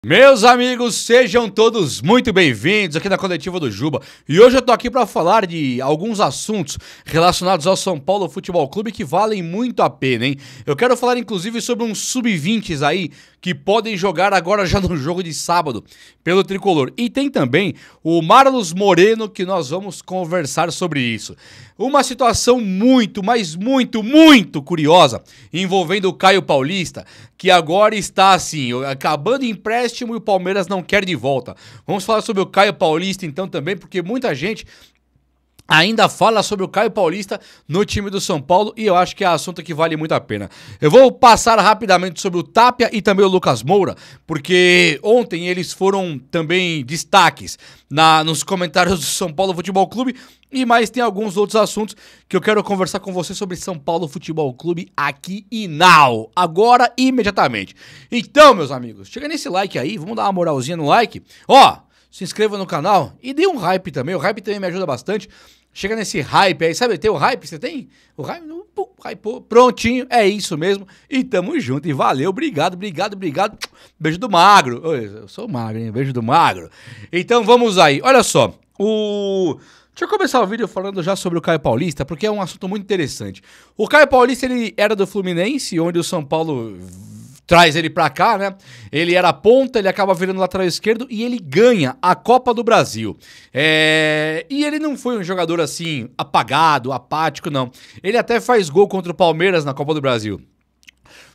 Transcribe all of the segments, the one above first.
Meus amigos, sejam todos muito bem-vindos aqui na Coletiva do Juba. E hoje eu tô aqui para falar de alguns assuntos relacionados ao São Paulo Futebol Clube que valem muito a pena, hein? Eu quero falar inclusive sobre uns sub-20s aí que podem jogar agora já no jogo de sábado pelo Tricolor. E tem também o Marlos Moreno que nós vamos conversar sobre isso. Uma situação muito, mas muito curiosa envolvendo o Caio Paulista, que agora está assim, acabando empréstimo e o Palmeiras não quer de volta. Vamos falar sobre o Caio Paulista então também, porque muita gente ainda fala sobre o Caio Paulista no time do São Paulo e eu acho que é assunto que vale muito a pena. Eu vou passar rapidamente sobre o Tapia e também o Lucas Moura, porque ontem eles foram também destaques nos comentários do São Paulo Futebol Clube e mais tem alguns outros assuntos que eu quero conversar com você sobre São Paulo Futebol Clube aqui e now, agora imediatamente. Então, meus amigos, chega nesse like aí, vamos dar uma moralzinha no like. Se inscreva no canal e dê um hype também, o hype também me ajuda bastante. Chega nesse hype aí, sabe? Tem o hype? Você tem? O hype? Prontinho, é isso mesmo. E tamo junto. E valeu, obrigado. Beijo do magro. Eu sou magro, hein? Beijo do magro. Então vamos aí. Olha só. Deixa eu começar o vídeo falando já sobre o Caio Paulista, porque é um assunto muito interessante. O Caio Paulista, ele era do Fluminense, onde o São Paulo traz ele pra cá, né? Ele era ponta, ele acaba virando lateral esquerdo e ele ganha a Copa do Brasil. E ele não foi um jogador assim, apagado, apático, não. Ele até faz gol contra o Palmeiras na Copa do Brasil.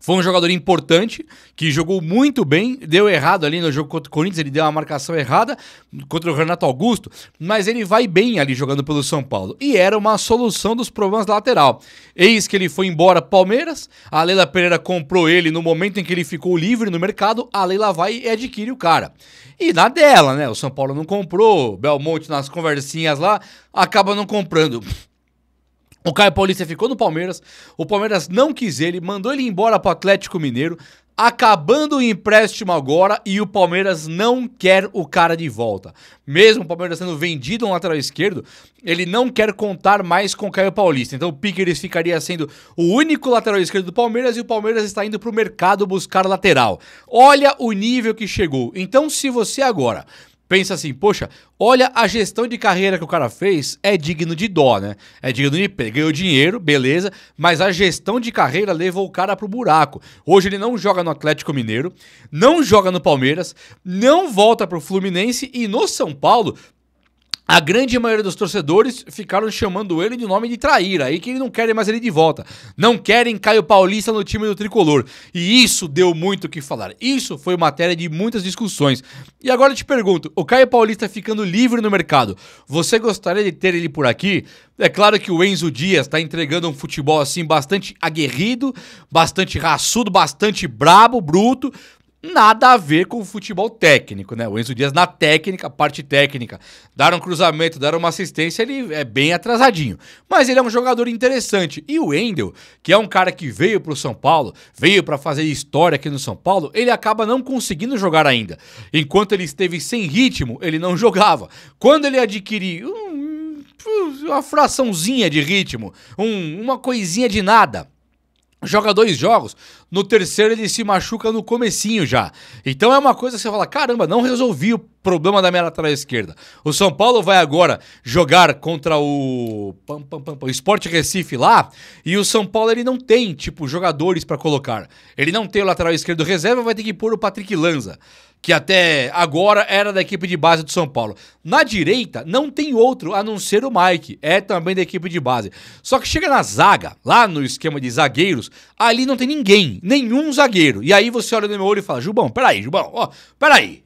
Foi um jogador importante, que jogou muito bem, deu errado ali no jogo contra o Corinthians, ele deu uma marcação errada contra o Renato Augusto, mas ele vai bem ali jogando pelo São Paulo. E era uma solução dos problemas da lateral. Eis que ele foi embora pro Palmeiras, a Leila Pereira comprou ele no momento em que ele ficou livre no mercado, a Leila vai e adquire o cara. E na dela, né? O São Paulo não comprou, Belmonte nas conversinhas lá, acaba não comprando. O Caio Paulista ficou no Palmeiras, o Palmeiras não quis ele, mandou ele embora pro Atlético Mineiro, acabando o empréstimo agora e o Palmeiras não quer o cara de volta. Mesmo o Palmeiras sendo vendido um lateral esquerdo, ele não quer contar mais com o Caio Paulista. Então o Piqueres ficaria sendo o único lateral esquerdo do Palmeiras e o Palmeiras está indo pro mercado buscar lateral. Olha o nível que chegou. Então se você agora pensa assim, poxa, olha a gestão de carreira que o cara fez, é digno de dó, né? É digno de pena. Ganhou dinheiro, beleza, mas a gestão de carreira levou o cara pro buraco. Hoje ele não joga no Atlético Mineiro, não joga no Palmeiras, não volta pro Fluminense e no São Paulo a grande maioria dos torcedores ficaram chamando ele de nome de traíra, aí que ele não querem mais ele de volta. Não querem Caio Paulista no time do Tricolor. E isso deu muito o que falar. Isso foi matéria de muitas discussões. E agora eu te pergunto, o Caio Paulista ficando livre no mercado, você gostaria de ter ele por aqui? É claro que o Enzo Dias tá entregando um futebol assim bastante aguerrido, bastante raçudo, bastante brabo, bruto. Nada a ver com o futebol técnico, né? O Enzo Dias na técnica, parte técnica, dar um cruzamento, dar uma assistência, ele é bem atrasadinho. Mas ele é um jogador interessante. E o Wendel, que é um cara que veio pro São Paulo, veio pra fazer história aqui no São Paulo, ele acaba não conseguindo jogar ainda. Enquanto ele esteve sem ritmo, ele não jogava. Quando ele adquiriu uma fraçãozinha de ritmo, uma coisinha de nada, joga 2 jogos, no terceiro ele se machuca no comecinho já. Então é uma coisa que você fala, caramba, não resolvi o problema da minha lateral esquerda. O São Paulo vai agora jogar contra o Sport Recife lá, e o São Paulo ele não tem, tipo, jogadores pra colocar. Ele não tem o lateral esquerdo reserva, vai ter que pôr o Patrick Lanza, que até agora era da equipe de base do São Paulo. Na direita, não tem outro a não ser o Mike, é também da equipe de base. Só que chega na zaga, lá no esquema de zagueiros, ali não tem ninguém, nenhum zagueiro. E aí você olha no meu olho e fala, Jubão, peraí.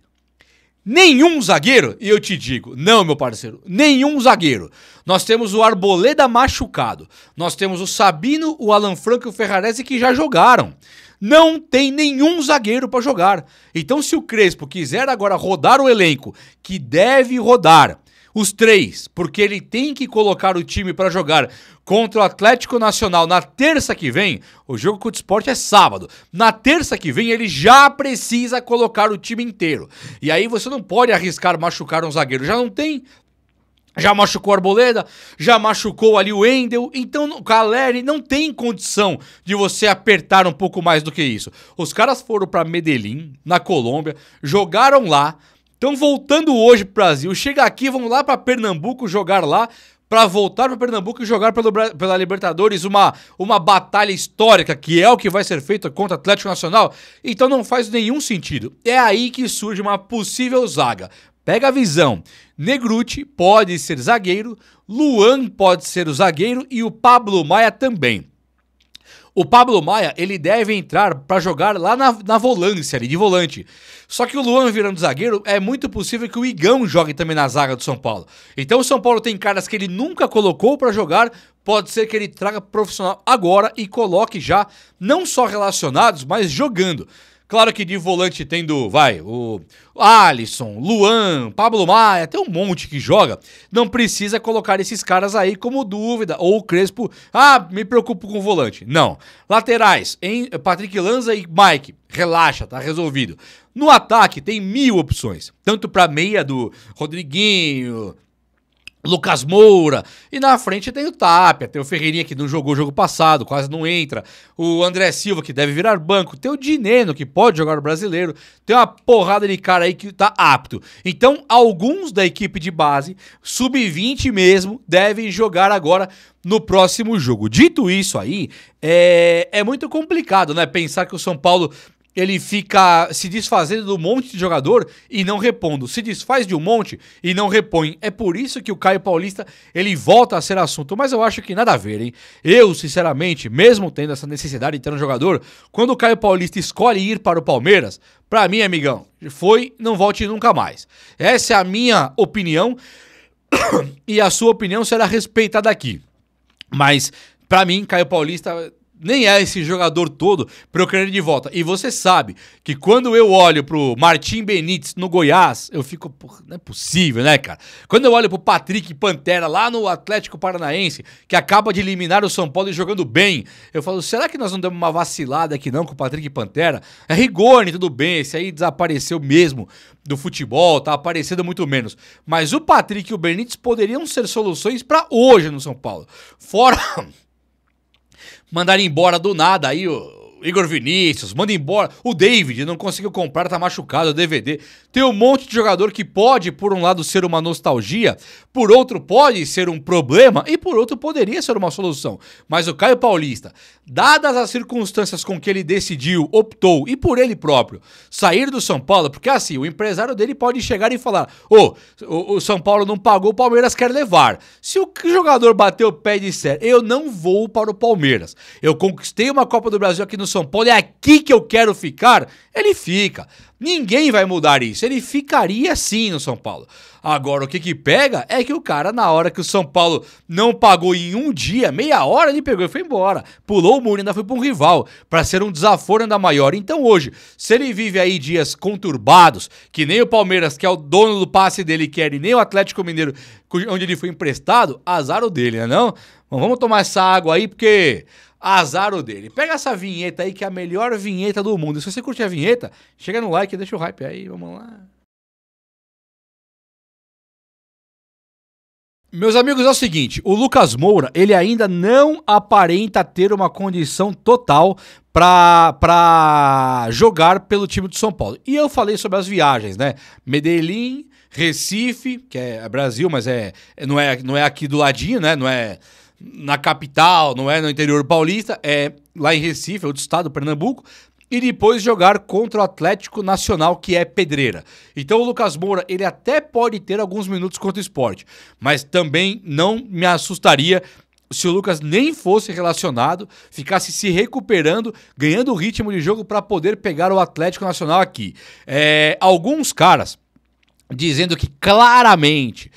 Nenhum zagueiro? E eu te digo, não, meu parceiro, nenhum zagueiro. Nós temos o Arboleda machucado, nós temos o Sabino, o Alan Franco e o Ferrarese que já jogaram. Não tem nenhum zagueiro para jogar. Então se o Crespo quiser agora rodar o elenco, que deve rodar os 3, porque ele tem que colocar o time para jogar contra o Atlético Nacional na terça que vem, o jogo contra o Sport é sábado, na terça que vem ele já precisa colocar o time inteiro. E aí você não pode arriscar machucar um zagueiro, já não tem Já machucou o Arboleda, já machucou ali o Wendel, então o Caleri não tem condição de você apertar um pouco mais do que isso. Os caras foram para Medellín, na Colômbia, jogaram lá, estão voltando hoje pro Brasil, chega aqui, vão lá para Pernambuco jogar lá, para voltar para Pernambuco e jogar pela Libertadores uma batalha histórica, que é o que vai ser feito contra o Atlético Nacional, então não faz nenhum sentido. É aí que surge uma possível zaga. Pega a visão, Negruti pode ser zagueiro, Luan pode ser o zagueiro e o Pablo Maia também. O Pablo Maia, ele deve entrar para jogar lá na volância ali, de volante. Só que o Luan virando zagueiro, é muito possível que o Igão jogue também na zaga do São Paulo. Então o São Paulo tem caras que ele nunca colocou para jogar, pode ser que ele traga profissional agora e coloque já, não só relacionados, mas jogando. Claro que de volante tendo, o Alisson, Luan, Pablo Maia, tem um monte que joga. Não precisa colocar esses caras aí como dúvida. Ou o Crespo, me preocupo com o volante. Não. Laterais, Patrick Lanza e Mike, relaxa, tá resolvido. No ataque tem 1000 opções. Tanto pra meia do Rodriguinho, Lucas Moura, e na frente tem o Tapia, tem o Ferreirinha que não jogou o jogo passado, quase não entra, o André Silva que deve virar banco, tem o Dineno que pode jogar no Brasileiro, tem uma porrada de cara aí que tá apto. Então, alguns da equipe de base, sub-20 mesmo, devem jogar agora no próximo jogo. Dito isso aí, é muito complicado, né? Pensar que o São Paulo ele fica se desfazendo de um monte de jogador e não repondo. Se desfaz de um monte e não repõe. É por isso que o Caio Paulista, ele volta a ser assunto. Mas eu acho que nada a ver, hein? Eu, sinceramente, mesmo tendo essa necessidade de ter um jogador, quando o Caio Paulista escolhe ir para o Palmeiras, pra mim, amigão, foi, não volte nunca mais. Essa é a minha opinião e a sua opinião será respeitada aqui. Mas, pra mim, Caio Paulista nem é esse jogador todo pra eu querer ir de volta. E você sabe que quando eu olho pro Martim Benítez no Goiás, eu fico, porra, não é possível, né, cara? Quando eu olho pro Patrick Pantera lá no Atlético Paranaense, que acaba de eliminar o São Paulo e jogando bem, eu falo, será que nós não demos uma vacilada aqui não com o Patrick Pantera? É Rigoni, tudo bem, esse aí desapareceu mesmo do futebol, tá aparecendo muito menos. Mas o Patrick e o Benítez poderiam ser soluções pra hoje no São Paulo. Fora mandar embora do nada aí o Igor Vinícius, manda embora. O David não conseguiu comprar, tá machucado, o DVD. Tem um monte de jogador que pode, por um lado, ser uma nostalgia, por outro pode ser um problema e por outro poderia ser uma solução. Mas o Caio Paulista, dadas as circunstâncias com que ele decidiu, optou, e por ele próprio, sair do São Paulo, porque assim, o empresário dele pode chegar e falar, o São Paulo não pagou, o Palmeiras quer levar. Se o jogador bater o pé e disser, eu não vou para o Palmeiras, eu conquistei uma Copa do Brasil aqui no São Paulo, é aqui que eu quero ficar, ele fica. Ninguém vai mudar isso, ele ficaria sim no São Paulo. Agora, o que pega é que o cara, na hora que o São Paulo não pagou em um dia, meia hora, ele pegou e foi embora. Pulou o muro e ainda foi para um rival, para ser um desaforo ainda maior. Então hoje, se ele vive aí dias conturbados, que nem o Palmeiras, que é o dono do passe dele quer, e nem o Atlético Mineiro, onde ele foi emprestado, azar o dele, né não? Bom, vamos tomar essa água aí, porque azar o dele. Pega essa vinheta aí, que é a melhor vinheta do mundo. E se você curte a vinheta, chega no like e deixa o hype aí, vamos lá. Meus amigos, é o seguinte, o Lucas Moura, ele ainda não aparenta ter uma condição total pra jogar pelo time do São Paulo. E eu falei sobre as viagens, né? Medellín, Recife, que é Brasil, mas não é aqui do ladinho, né? Não é na capital, não é no interior paulista, é lá em Recife, outro estado, Pernambuco, e depois jogar contra o Atlético Nacional, que é Pedreira. Então o Lucas Moura, ele até pode ter alguns minutos contra o Sport, mas também não me assustaria se o Lucas nem fosse relacionado, ficasse se recuperando, ganhando o ritmo de jogo para poder pegar o Atlético Nacional aqui. Alguns caras dizendo que claramente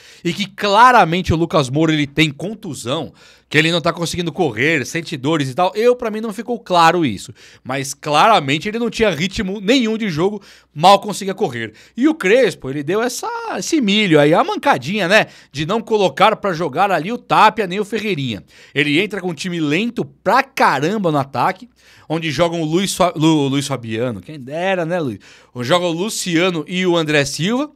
o Lucas Moura ele tem contusão, que ele não tá conseguindo correr, sente dores e tal. Pra mim não ficou claro isso, mas claramente ele não tinha ritmo nenhum de jogo, mal conseguia correr. E o Crespo, ele deu esse milho aí, a mancadinha, né, de não colocar pra jogar ali o Tapia nem o Ferreirinha. Ele entra com um time lento pra caramba no ataque, onde jogam o Luiz Fabiano, quem dera, né, Luiz? Joga o Luciano e o André Silva.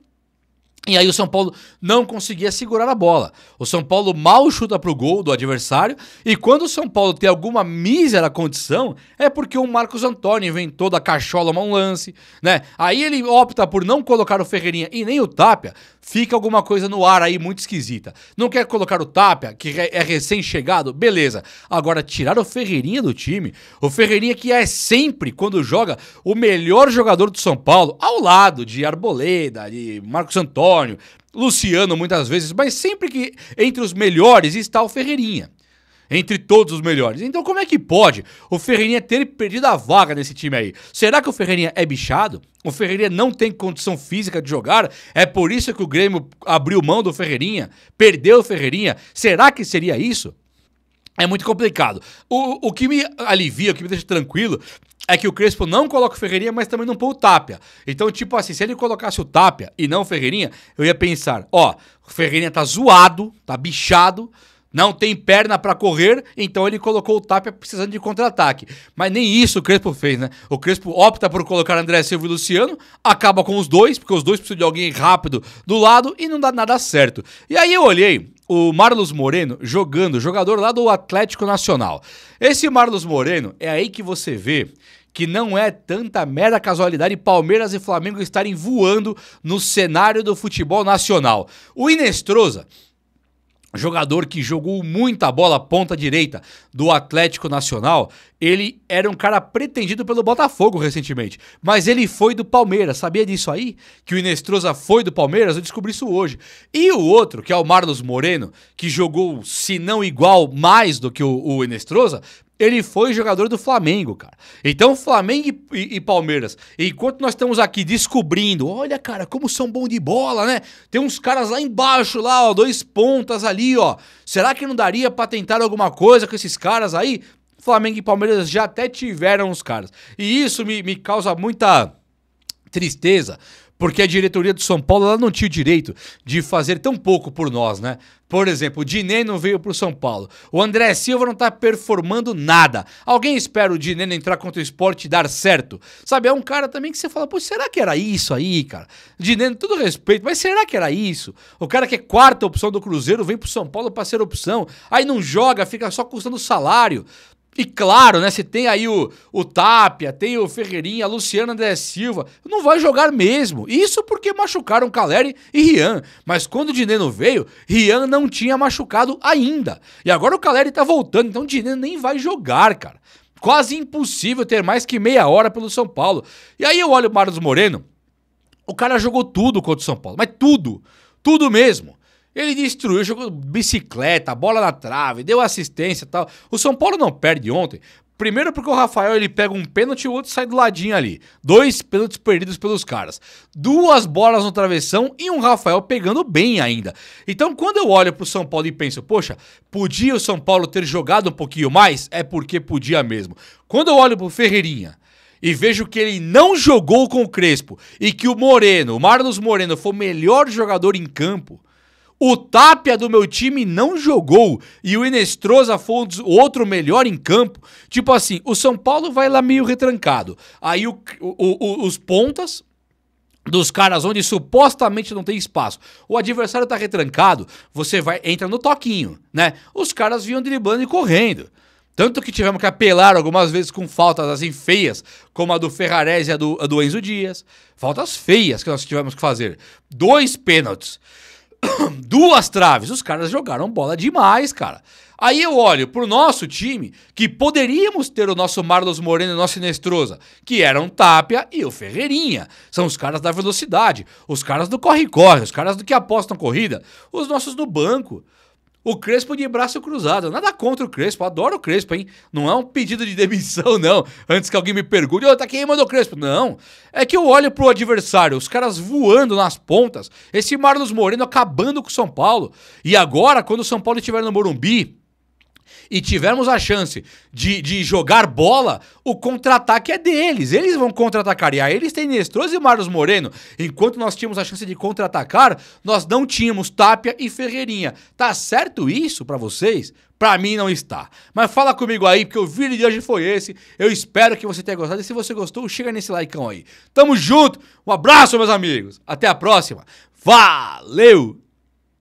E aí o São Paulo não conseguia segurar a bola. O São Paulo mal chuta pro gol do adversário, e quando o São Paulo tem alguma mísera condição, é porque o Marcos Antônio inventou da cachola um lance, né? Aí ele opta por não colocar o Ferreirinha e nem o Tapia, fica alguma coisa no ar aí muito esquisita. Não quer colocar o Tapia, que é recém-chegado? Beleza. Agora, tirar o Ferreirinha do time, o Ferreirinha que é sempre, quando joga, o melhor jogador do São Paulo, ao lado de Arboleda, de Marcos Antônio, Luciano muitas vezes, mas sempre que entre os melhores está o Ferreirinha. Entre todos os melhores. Então como é que pode o Ferreirinha ter perdido a vaga nesse time aí? Será que o Ferreirinha é bichado? O Ferreirinha não tem condição física de jogar? É por isso que o Grêmio abriu mão do Ferreirinha? Perdeu o Ferreirinha? Será que seria isso? É muito complicado. O que me alivia, o que me deixa tranquilo, é que o Crespo não coloca o Ferreirinha, mas também não põe o Tapia. Então, tipo assim, se ele colocasse o Tapia e não o Ferreirinha, eu ia pensar, ó, o Ferreirinha tá zoado, tá bichado, não tem perna pra correr, então ele colocou o Tapia precisando de contra-ataque. Mas nem isso o Crespo fez, né? O Crespo opta por colocar André Silva e Luciano, acaba com os dois, porque os dois precisam de alguém rápido do lado e não dá nada certo. E aí eu olhei o Marlos Moreno jogando, jogador lá do Atlético Nacional. Esse Marlos Moreno, é aí que você vê que não é tanta mera casualidade Palmeiras e Flamengo estarem voando no cenário do futebol nacional. O Inestrosa, jogador que jogou muita bola ponta direita do Atlético Nacional, ele era um cara pretendido pelo Botafogo recentemente, mas ele foi do Palmeiras. Sabia disso aí? Que o Inestrosa foi do Palmeiras? Eu descobri isso hoje. E o outro, que é o Marlos Moreno, que jogou, se não igual, mais do que o Inestrosa, ele foi jogador do Flamengo, cara. Então, Flamengo e Palmeiras, enquanto nós estamos aqui descobrindo, olha, cara, como são bons de bola, né? Tem uns caras lá embaixo, lá, ó, dois pontas ali, ó. Será que não daria pra tentar alguma coisa com esses caras aí? Flamengo e Palmeiras já até tiveram os caras. E isso me causa muita tristeza, porque a diretoria do São Paulo ela não tinha o direito de fazer tão pouco por nós, né? Por exemplo, o Dineno veio pro São Paulo. O André Silva não tá performando nada. Alguém espera o Dineno entrar contra o Sport e dar certo? Sabe, é um cara também que você fala, pô, será que era isso aí, cara? Dineno, todo respeito, mas será que era isso? O cara que é quarta opção do Cruzeiro vem pro São Paulo pra ser opção. Aí não joga, fica só custando salário. E claro, né, você tem aí o Tapia, tem o Ferreirinha, Luciano, André Silva, não vai jogar mesmo. Isso porque machucaram Caleri e Rian. Mas quando o Dineno veio, Rian não tinha machucado ainda. E agora o Caleri tá voltando, então o Dineno nem vai jogar, cara. Quase impossível ter mais que meia hora pelo São Paulo. E aí eu olho o Marlos Moreno, o cara jogou tudo contra o São Paulo, mas tudo, tudo mesmo. Ele destruiu, jogou bicicleta, bola na trave, deu assistência e tal. O São Paulo não perde ontem. Primeiro porque o Rafael ele pega um pênalti e o outro sai do ladinho ali. 2 pênaltis perdidos pelos caras. 2 bolas no travessão e um Rafael pegando bem ainda. Então quando eu olho pro São Paulo e penso, poxa, podia o São Paulo ter jogado um pouquinho mais? É porque podia mesmo. Quando eu olho pro Ferreirinha e vejo que ele não jogou com o Crespo e que o Moreno, o Marlos Moreno, foi o melhor jogador em campo, o Tapia do meu time não jogou e o Inestrosa foi o outro melhor em campo. Tipo assim, o São Paulo vai lá meio retrancado. Aí os pontas dos caras onde supostamente não tem espaço. O adversário tá retrancado, você entra no toquinho, né? Os caras vinham driblando e correndo. Tanto que tivemos que apelar algumas vezes com faltas assim feias, como a do Ferrarese e a do Enzo Dias. Faltas feias que nós tivemos que fazer. 2 pênaltis. 2 traves, os caras jogaram bola demais, cara. Aí eu olho pro nosso time, que poderíamos ter o nosso Marlos Moreno e o nosso Inestrosa, que eram o Tapia e o Ferreirinha. São os caras da velocidade, os caras do corre-corre, os caras do que apostam corrida, os nossos do banco. O Crespo de braço cruzado. Nada contra o Crespo, adoro o Crespo, hein? Não é um pedido de demissão, não. Antes que alguém me pergunte, tá quem mandou o Crespo? Não. É que eu olho pro adversário, os caras voando nas pontas, esse Marlos Moreno acabando com o São Paulo. E agora, quando o São Paulo estiver no Morumbi e tivermos a chance de jogar bola, o contra-ataque é deles. Eles vão contra-atacar. E aí eles têm Inestrosa e Marlos Moreno. Enquanto nós tínhamos a chance de contra-atacar, nós não tínhamos Tapia e Ferreirinha. Tá certo isso pra vocês? Pra mim não está. Mas fala comigo aí, porque o vídeo de hoje foi esse. Eu espero que você tenha gostado. E se você gostou, chega nesse likeão aí. Tamo junto. Um abraço, meus amigos. Até a próxima. Valeu!